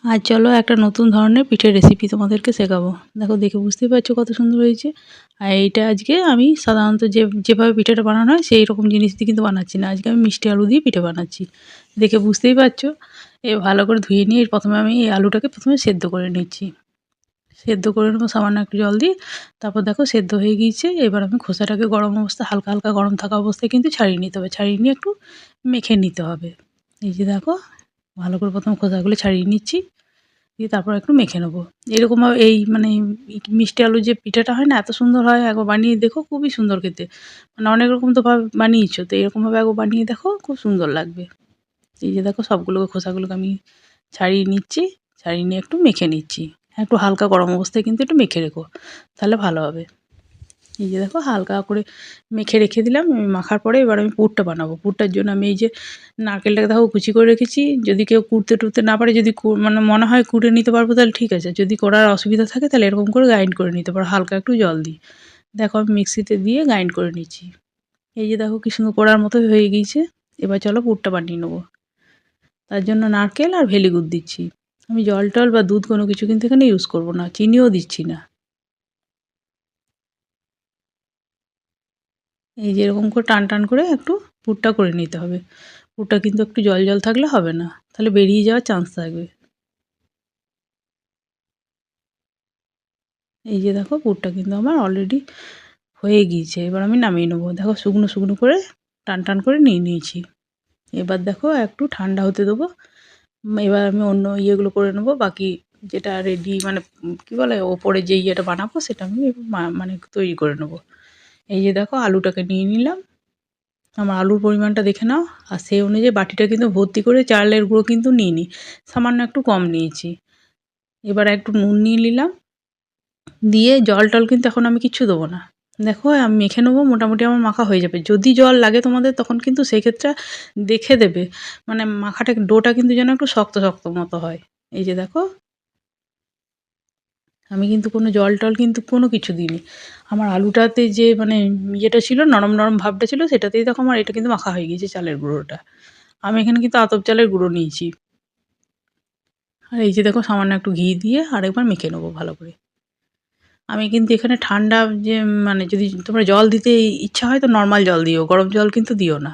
আর চলো একটা নতুন ধরনের পিঠের রেসিপি তোমাদেরকে শেখাবো। দেখো, দেখে বুঝতেই পারছো কত সুন্দর হয়েছে। আর এইটা আজকে আমি সাধারণত যেভাবে পিঠেটা বানানো হয় সেই রকম জিনিস দিয়ে কিন্তু বানাচ্ছি না। আজকে আমি মিষ্টি আলু দিয়ে পিঠে বানাচ্ছি। দেখে বুঝতেই পারছো। ভালো করে ধুয়ে নিয়ে প্রথমে আমি এই আলুটাকে সেদ্ধ করে নিচ্ছি। সেদ্ধ করে নেবো সামান্য একটু জল দিয়ে। তারপর দেখো সেদ্ধ হয়ে গিয়েছে। এবার আমি খোসাটাকে গরম অবস্থায় হালকা হালকা গরম থাকা অবস্থায় কিন্তু ছাড়িয়ে নিতে হবে। ছাড়িয়ে নিয়ে একটু মেখে নিতে হবে। এই যে দেখো, ভালো করে প্রথম খোসাগুলো ছাড়িয়ে নিচ্ছি। দিয়ে তারপর একটু মেখে নেবো। এরকমভাবে মিষ্টি আলুর যে পিঠাটা হয় না, এত সুন্দর হয়, একবার বানিয়ে দেখো, খুবই সুন্দর খেতে। মানে অনেক রকম তো ভাবে বানিয়েছো, তো এরকমভাবে একবার বানিয়ে দেখো, খুব সুন্দর লাগবে। এই যে দেখো, সবগুলোকে খোসাগুলোকে আমি ছাড়িয়ে নিচ্ছি। ছাড়িয়ে নিয়ে একটু মেখে নিচ্ছি। একটু হালকা গরম অবস্থায় কিন্তু একটু মেখে রেখো, তাহলে ভালো হবে। এই যে দেখো, হালকা করে মেখে রেখে দিলাম। মাখার পরে এবার আমি পুরটা বানাবো। পুরটার জন্য আমি এই যে নারকেলটাকে দেখো কুচি করে রেখেছি। যদি কেউ কুড়তে টুড়তে না পারে, যদি মানে মনে হয় কুড়ে নিতে পারবো, তাহলে ঠিক আছে। যদি করার অসুবিধা থাকে তাহলে এরকম করে গ্রাইন্ড করে নিতে পারো, হালকা একটু জল দিই। দেখো, আমি মিক্সিতে দিয়ে গ্রাইন্ড করে নিচ্ছি। এই যে দেখো, কি সুন্দর করার মতো হয়ে গিয়েছে। এবার চলো পুরটা বানিয়ে নেবো। তার জন্য নারকেল আর ভেলি গুড় দিচ্ছি। আমি জল টল বা দুধ কোনো কিছু কিন্তু এখানে ইউজ করবো না, চিনিও দিচ্ছি না। এই যে এরকম করে টান টান করে একটু পুরটা করে নিতে হবে। পুরটা কিন্তু একটু জল জল থাকলে হবে না, তাহলে বেরিয়ে যাওয়ার চান্স থাকবে। এই যে দেখো, পুরটা কিন্তু আমার অলরেডি হয়ে গিয়েছে। এবার আমি নামিয়ে নেবো। দেখো, শুকনো শুকনো করে টান টান করে নিয়ে নিয়েছি। এবার দেখো, একটু ঠান্ডা হতে দেবো। এবার আমি অন্য ইয়েগুলো করে নেবো। বাকি যেটা রেডি, মানে কী বলে, ওপরে যে ইয়েটা বানাবো সেটা আমি মানে তৈরি করে নেবো। এই যে দেখো, আলুটাকে নিয়ে নিলাম। আমার আলুর পরিমাণটা দেখে নাও। আর সেই অনুযায়ী বাটিটা কিন্তু ভর্তি করে চালের গুঁড়ো কিন্তু নিইনি, সামান্য একটু কম নিয়েছি। এবার একটু নুন নিয়ে নিলাম। দিয়ে জল টল কিন্তু এখন আমি কিচ্ছু দেবো না। দেখো, আমি মেখে নেবো। মোটামুটি আমার মাখা হয়ে যাবে। যদি জল লাগে তোমাদের, তখন কিন্তু সেই ক্ষেত্রে দেখে দেবে। মানে মাখাটা, ডোটা কিন্তু যেন একটু শক্ত শক্ত মতো হয়। এই যে দেখো, আমি কিন্তু কোনো জল টল কিন্তু কোনো কিছু দিইনি। আমার আলুটাতে যে মানে ইয়েটা ছিল, নরম নরম ভাবটা ছিল, সেটাতেই দেখো আমার এটা কিন্তু মাখা হয়ে গিয়েছে, চালের গুঁড়োটা। আমি এখানে কিন্তু আতপ চালের গুঁড়ো নিয়েছি। আর এই যে দেখো, সামান্য একটু ঘি দিয়ে আরেকবার মেখে নেবো ভালো করে। আমি কিন্তু এখানে ঠান্ডা যে, মানে যদি তোমরা জল দিতে ইচ্ছা হয় তো নর্মাল জল দিও, গরম জল কিন্তু দিও না।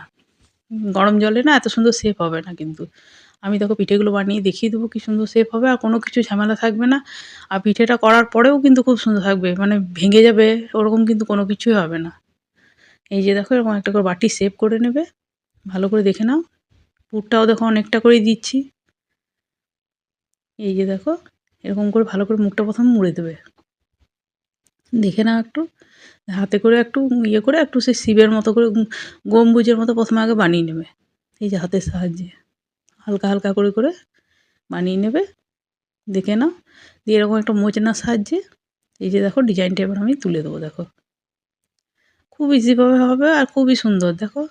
গরম জলে না এত সুন্দর শেপ হবে না কিন্তু। আমি দেখো পিঠেগুলো বানিয়ে দেখিয়ে দেবো কী সুন্দর শেপ হবে, আর কোনো কিছু ঝামেলা থাকবে না। আর পিঠেটা করার পরেও কিন্তু খুব সুন্দর থাকবে, মানে ভেঙে যাবে ওরকম কিন্তু কোনো কিছুই হবে না। এই যে দেখো, এরকম একটা করে বাটি শেপ করে নেবে। ভালো করে দেখে নাও। পুরটাও দেখো অনেকটা করেই দিচ্ছি। এই যে দেখো, এরকম করে ভালো করে মুখটা প্রথমে মুড়ে দেবে। দেখে নাও একটু। হাতে করে একটু ইয়ে করে একটু সেই শিবের মতো করে গম্বুজের মতো প্রথমে আগে বানিয়ে নেবে। এই যে হাতের সাহায্যে হালকা হালকা করে করে বানিয়ে নেবে। দেখে নাও। দিয়ে এরকম একটা মোচনার সাহায্যে এই যে দেখো, ডিজাইনটা এবার আমি তুলে দেবো। দেখো, খুব ইজিভাবে হবে আর খুবই সুন্দর। দেখো,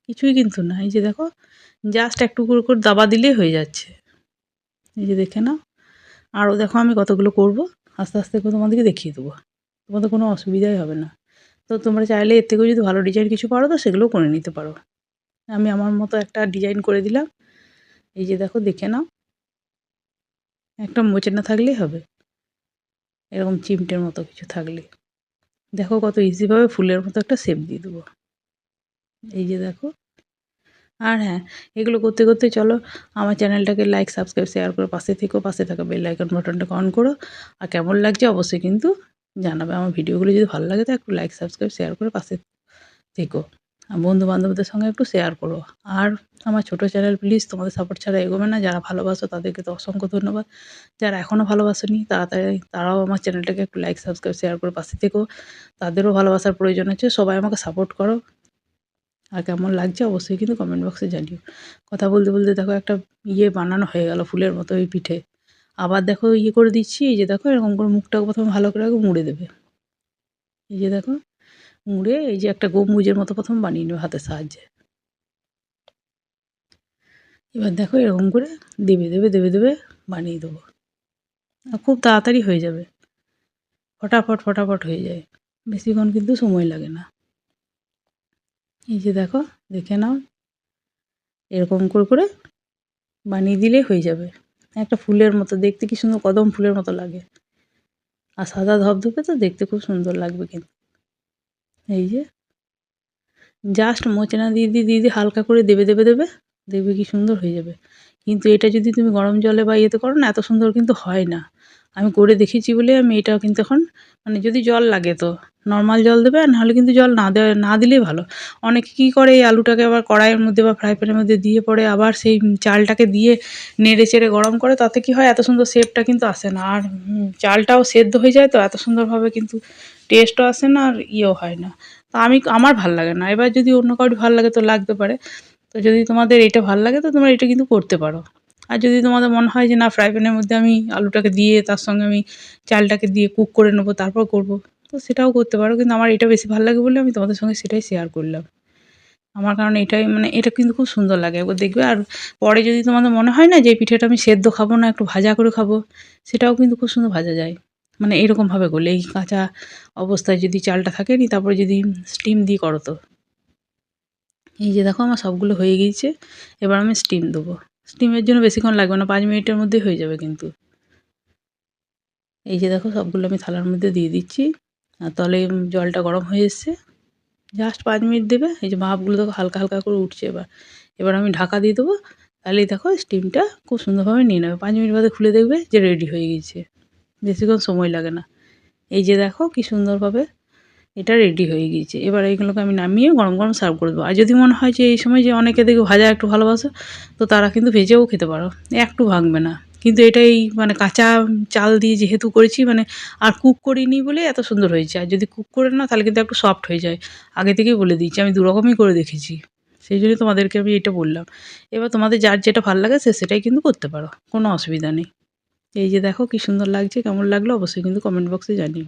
কিছুই কিন্তু না। এই যে দেখো, জাস্ট একটু করে করে দাবা দিলেই হয়ে যাচ্ছে। এই যে দেখে নাও। আরও দেখো আমি কতগুলো করব, আস্তে আস্তে করে তোমাদেরকে দেখিয়ে দেবো। তোমাদের কোনো অসুবিধাই হবে না। তো তোমরা চাইলে এর থেকেও যদি ভালো ডিজাইন কিছু পারো, তো সেগুলোও করে নিতে পারো। আমি আমার মতো একটা ডিজাইন করে দিলাম। এই যে দেখো, দেখে নাও। একটা মোচনা থাকলেই হবে, এরকম চিমটের মতো কিছু থাকলে। দেখো কত ইজিভাবে ফুলের মতো একটা শেপ দিয়ে দেবো। এই যে দেখো। আর হ্যাঁ, এগুলো করতে করতে চলো আমার চ্যানেলটাকে লাইক, সাবস্ক্রাইব, শেয়ার করে পাশে থেকো। পাশে থাকা বেল আইকন বাটনটাকে অন করো। আর কেমন লাগছে অবশ্যই কিন্তু জানাবে। আমার ভিডিওগুলো যদি ভালো লাগে তো একটু লাইক, সাবস্ক্রাইব, শেয়ার করে পাশে থেকো। আর বন্ধু-বান্ধবদের সঙ্গে একটু শেয়ার করো। আর আমার ছোটো চ্যানেল, প্লিজ, তোমাদের সাপোর্ট ছাড়া এগোবে না। যারা ভালোবাসো তাদেরকে তো অসংখ্য ধন্যবাদ। যারা এখনও ভালোবাসোনি তারাও আমার চ্যানেলটাকে একটু লাইক, সাবস্ক্রাইব, শেয়ার করে পাশে থেকো। তাদেরও ভালোবাসার প্রয়োজন আছে। সবাই আমাকে সাপোর্ট করো। আর কেমন লাগছে অবশ্যই কিন্তু কমেন্ট বক্সে জানিও। কথা বলতে বলতে দেখো, একটা ইয়ে বানানো হয়ে গেল ফুলের মতো ওই পিঠে। আবার দেখো ইয়ে করে দিচ্ছি। এই যে দেখো, এরকম করে মুখটাকে প্রথমে ভালো করে আগে মুড়ে দেবে। এই যে দেখো, মুড়ে এই যে একটা গম্বুজের মতো প্রথম বানিয়ে নেবে হাতের সাহায্যে। এবার দেখো, এরকম করে দেবে দেবে দেবে দেবে বানিয়ে দেবো। আর খুব তাড়াতাড়ি হয়ে যাবে, ফটাফট ফটাফট হয়ে যায়। বেশিক্ষণ কিন্তু সময় লাগে না। এই যে দেখো, দেখে নাও। এরকম করে করে বানিয়ে দিলেই হয়ে যাবে। একটা ফুলের মতো দেখতে কি সুন্দর, কদম ফুলের মতো লাগে। আর সাদা ধবধবে তো দেখতে খুব সুন্দর লাগবে কিন্তু। এই যে জাস্ট মোচনা দিয়ে হালকা করে দেবে, দেখবে কি সুন্দর হয়ে যাবে। কিন্তু এটা যদি তুমি গরম জলে বা ইয়েতে করো না, এত সুন্দর কিন্তু হয় না। আমি করে দেখেছি বলে আমি এটা কিন্তু এখন, মানে যদি জল লাগে তো নর্মাল জল দেবে, আর নাহলে কিন্তু জল না দিলেই ভালো। অনেকে কী করে, এই আলুটাকে আবার কড়াইয়ের মধ্যে বা ফ্রাই প্যানের মধ্যে দিয়ে পরে আবার সেই চালটাকে দিয়ে নেড়ে চেড়ে গরম করে, তাতে কি হয়, এত সুন্দর শেপটা কিন্তু আসে না। আর চালটাও সেদ্ধ হয়ে যায় তো, এত সুন্দরভাবে কিন্তু টেস্টও আসে না, আর ইয়েও হয় না। তো আমার ভাল লাগে না। এবার যদি অন্য কারোর ভাল লাগে তো লাগতে পারে। তো যদি তোমাদের এটা ভাল লাগে তো তোমরা এটা কিন্তু করতে পারো। আর যদি তোমাদের মনে হয় যে না, ফ্রাই প্যানের মধ্যে আমি আলুটাকে দিয়ে তার সঙ্গে আমি চালটাকে দিয়ে কুক করে নেবো, তারপর করব, তো সেটাও করতে পারো। কিন্তু আমার এটা বেশি ভাল লাগে বলে আমি তোমাদের সঙ্গে সেটাই শেয়ার করলাম। আমার কারণ এটাই, মানে এটা কিন্তু খুব সুন্দর লাগে, একবার দেখবে। আর পরে যদি তোমাদের মনে হয় না যে এই পিঠেটা আমি সেদ্ধ খাবো না, একটু ভাজা করে খাবো, সেটাও কিন্তু খুব সুন্দর ভাজা যায়। মানে এরকমভাবে করলে, এই কাঁচা অবস্থায় যদি চালটা থাকে নি, তারপরে যদি স্টিম দিয়ে করো তো। এই যে দেখো আমার সবগুলো হয়ে গিয়েছে। এবার আমি স্টিম দেবো। স্টিমের জন্য বেশিক্ষণ লাগবে না, 5 মিনিটের মধ্যেই হয়ে যাবে কিন্তু। এই যে দেখো সবগুলো আমি থালার মধ্যে দিয়ে দিচ্ছি। আর তাহলে জলটা গরম হয়ে এসছে। জাস্ট 5 মিনিট দেবে। এই যে ভাপগুলো দেখো হালকা হালকা করে উঠছে এবার। এবার আমি ঢাকা দিয়ে দেবো। তাহলেই দেখো স্টিমটা খুব সুন্দরভাবে নিয়ে নেবে। 5 মিনিট বাদে খুলে দেখবে যে রেডি হয়ে গিয়েছে। বেশিক্ষণ সময় লাগে না। এই যে দেখো কি সুন্দরভাবে এটা রেডি হয়ে গিয়েছে। এবার এইগুলোকে আমি নামিয়ে গরম গরম সার্ভ করে দেবো। আর যদি মনে হয় যে এই সময় যে অনেকে দেখবে ভাজা একটু ভালোবাসো, তো তারা কিন্তু ভেজেও খেতে পারো, একটু ভাঙবে না। কিন্তু এটাই মানে কাঁচা চাল দিয়ে যেহেতু করেছি, মানে আর কুক করিনি বলে এত সুন্দর হয়েছে। আর যদি কুক করে না, তাহলে কিন্তু একটু সফট হয়ে যায়। আগে থেকেই বলে দিচ্ছি, আমি 2 রকমই করে দেখেছি। সেই জন্যই তোমাদেরকে আমি এটা বললাম। এবার তোমাদের যার যেটা ভাল লাগে সেটাই কিন্তু করতে পারো, কোনো অসুবিধা নেই। এই যে দেখো কি সুন্দর লাগছে, কেমন লাগলো অবশ্যই কিন্তু কমেন্ট বক্সে জানিও।